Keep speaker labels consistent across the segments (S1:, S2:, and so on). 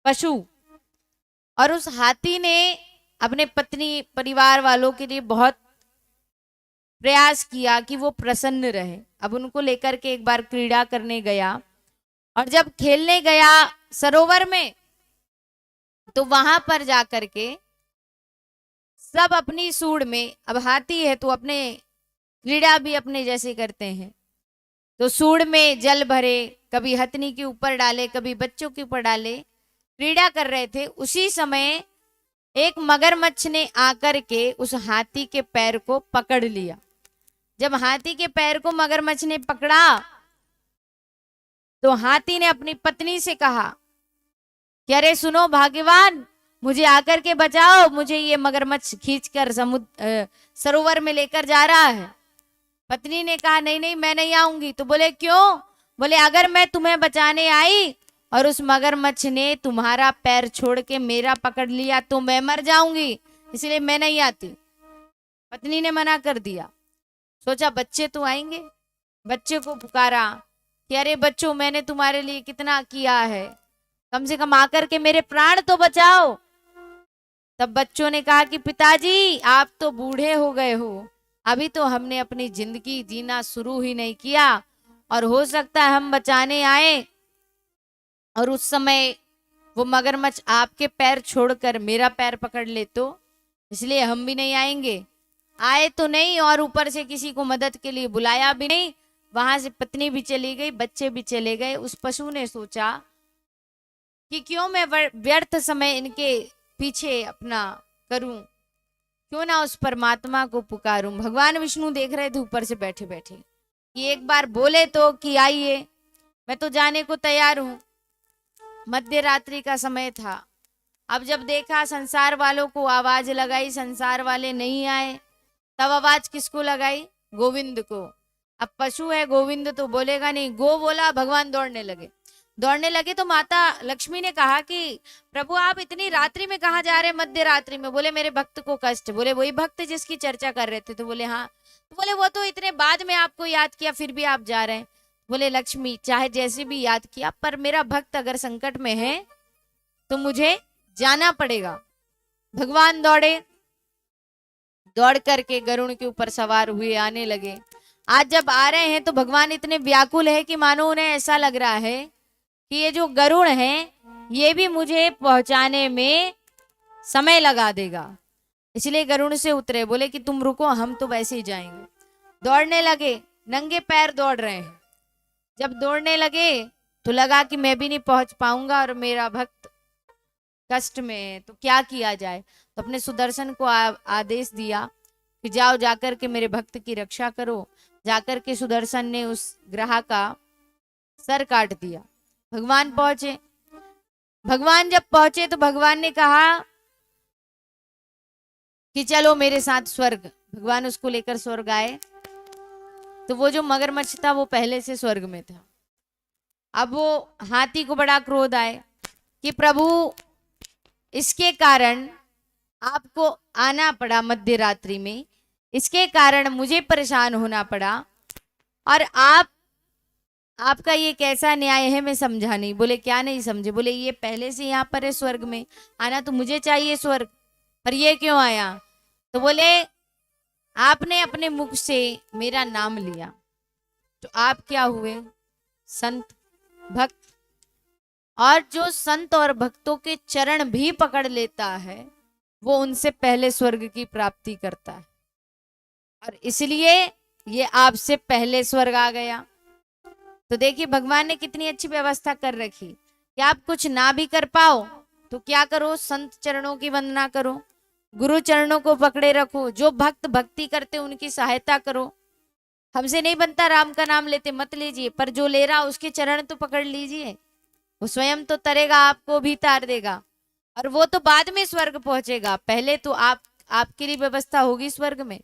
S1: पशु। और उस हाथी ने अपने पत्नी परिवार वालों के लिए बहुत प्रयास किया कि वो प्रसन्न रहे। अब उनको लेकर के एक बार क्रीड़ा करने गया, और जब खेलने गया सरोवर में, तो वहां पर जाकर के सब अपनी सूंड में, अब हाथी है तो अपने क्रीड़ा भी अपने जैसे करते हैं, तो सूंड में जल भरे, कभी हथनी के ऊपर डाले, कभी बच्चों के ऊपर डाले, क्रीड़ा कर रहे थे। उसी समय एक मगरमच्छ ने आकर के उस हाथी के पैर को पकड़ लिया। जब हाथी के पैर को मगरमच्छ ने पकड़ा, तो हाथी ने अपनी पत्नी से कहा कि अरे सुनो भाग्यवान, मुझे आकर के बचाओ, मुझे ये मगरमच्छ खींचकर समुद्र सरोवर में लेकर जा रहा है। पत्नी ने कहा नहीं नहीं, मैं नहीं आऊंगी। तो बोले क्यों? बोले अगर मैं तुम्हें बचाने आई और उस मगरमच्छ ने तुम्हारा पैर छोड़ के मेरा पकड़ लिया तो मैं मर जाऊंगी, इसलिए मैं नहीं आती। पत्नी ने मना कर दिया। सोचा बच्चे तो आएंगे, बच्चे को पुकारा कि अरे बच्चों, मैंने तुम्हारे लिए कितना किया है, कम से कम आकर के मेरे प्राण तो बचाओ। तब बच्चों ने कहा कि पिताजी आप तो बूढ़े हो गए हो, अभी तो हमने अपनी जिंदगी जीना शुरू ही नहीं किया, और हो सकता है हम बचाने आए और उस समय वो मगरमच्छ आपके पैर छोड़कर मेरा पैर पकड़ ले, तो इसलिए हम भी नहीं आएंगे। आए तो नहीं, और ऊपर से किसी को मदद के लिए बुलाया भी नहीं। वहां से पत्नी भी चली गई, बच्चे भी चले गए। उस पशु ने सोचा कि क्यों मैं व्यर्थ समय इनके पीछे अपना करूं, क्यों ना उस परमात्मा को पुकारूं। भगवान विष्णु देख रहे थे ऊपर से बैठे बैठे कि एक बार बोले तो कि आइए, मैं तो जाने को तैयार हूं। मध्य रात्रि का समय था। अब जब देखा, संसार वालों को आवाज लगाई, संसार वाले नहीं आए, तब आवाज किसको लगाई? गोविंद को। अब पशु है, गोविंद तो बोलेगा नहीं। गो बोला, भगवान दौड़ने लगे। दौड़ने लगे तो माता लक्ष्मी ने कहा कि प्रभु आप इतनी रात्रि में कहाँ जा रहे हैं, मध्य रात्रि में? बोले मेरे भक्त को कष्ट। बोले वही भक्त जिसकी चर्चा कर रहे थे? तो बोले हाँ। तो बोले वो तो इतने बाद में आपको याद किया, फिर भी आप जा रहे हैं। बोले लक्ष्मी चाहे जैसे भी याद किया, पर मेरा भक्त अगर संकट में है तो मुझे जाना पड़ेगा। भगवान दौड़े, दौड़ करके गरुड़ के ऊपर सवार हुए, आने लगे। आज जब आ रहे हैं तो भगवान इतने व्याकुल है कि मानो उन्हें ऐसा लग रहा है कि ये जो गरुड़ है ये भी मुझे पहुंचाने में समय लगा देगा, इसलिए गरुड़ से उतरे। बोले कि तुम रुको, हम तो वैसे ही जाएंगे। दौड़ने लगे, नंगे पैर दौड़ रहे हैं। जब दौड़ने लगे तो लगा कि मैं भी नहीं पहुंच पाऊंगा और मेरा भक्त कष्ट में है, तो क्या किया जाए। तो अपने सुदर्शन को आदेश दिया कि जाओ जाकर के मेरे भक्त की रक्षा करो। जाकर के सुदर्शन ने उस ग्राह का सर काट दिया। भगवान पहुंचे। भगवान जब पहुंचे तो भगवान ने कहा कि चलो मेरे साथ स्वर्ग। भगवान उसको लेकर स्वर्ग आए। तो वो जो मगरमच्छ था वो पहले से स्वर्ग में था। अब वो हाथी को बड़ा क्रोध आए कि प्रभु इसके कारण आपको आना पड़ा मध्य रात्रि में, इसके कारण मुझे परेशान होना पड़ा, और आपका ये कैसा न्याय है, मैं समझा नहीं। बोले क्या नहीं समझे? बोले ये पहले से यहाँ पर है स्वर्ग में, आना तो मुझे चाहिए स्वर्ग, पर ये क्यों आया? तो बोले आपने अपने मुख से मेरा नाम लिया तो आप क्या हुए? संत भक्त। और जो संत और भक्तों के चरण भी पकड़ लेता है वो उनसे पहले स्वर्ग की प्राप्ति करता है, और इसलिए ये आपसे पहले स्वर्ग आ गया। तो देखिए भगवान ने कितनी अच्छी व्यवस्था कर रखी कि आप कुछ ना भी कर पाओ तो क्या करो, संत चरणों की वंदना करो, गुरु चरणों को पकड़े रखो, जो भक्त भक्ति करते उनकी सहायता करो। हमसे नहीं बनता, राम का नाम लेते मत लीजिए, पर जो ले रहा उसके चरण तो पकड़ लीजिए, वो स्वयं तो तरेगा, आपको भी तार देगा, और वो तो बाद में स्वर्ग पहुंचेगा, पहले तो आपके लिए व्यवस्था होगी स्वर्ग में।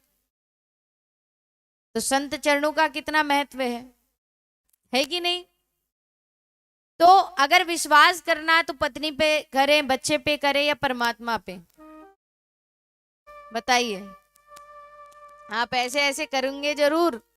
S1: तो संत चरणों का कितना महत्व है कि नहीं? तो अगर विश्वास करना तो पत्नी पे करें, बच्चे पे करें, या परमात्मा पे? बताइए। आप ऐसे ऐसे करेंगे जरूर